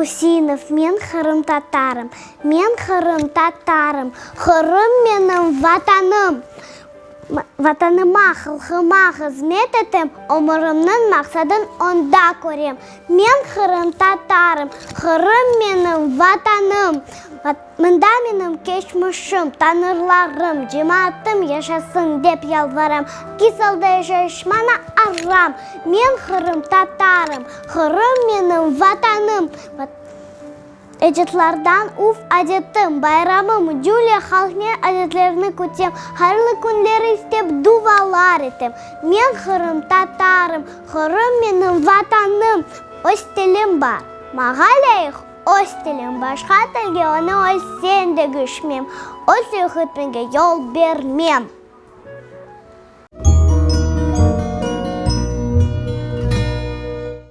Усинов, мен Қырым татарым, мен Қырым татарым, Қырым менің ватаным. Ватаныма, халқыма қызмет етем, өмірімнің мақсадын онда көрем. Мен Қырым татарым, Қырым менің ватаным. Мында менің кешмішім, танырларым, жематым яшасын деп ялварам. Кисалды шашмана арам. Мен Қырым татарым, Қырым менің ватаным. Әдетлардан уф әдетім, байрамым, Джулия халқне әдетлеріні көтем, қайырлы күндері істеп дувалар етем. Мен Қырым татарым, Қырым менің ватаным. Өз тілім бар, мағалайық, өз тілім башқа тілге, оны өз сенде күшмем, өз үхітмеге жол бермем.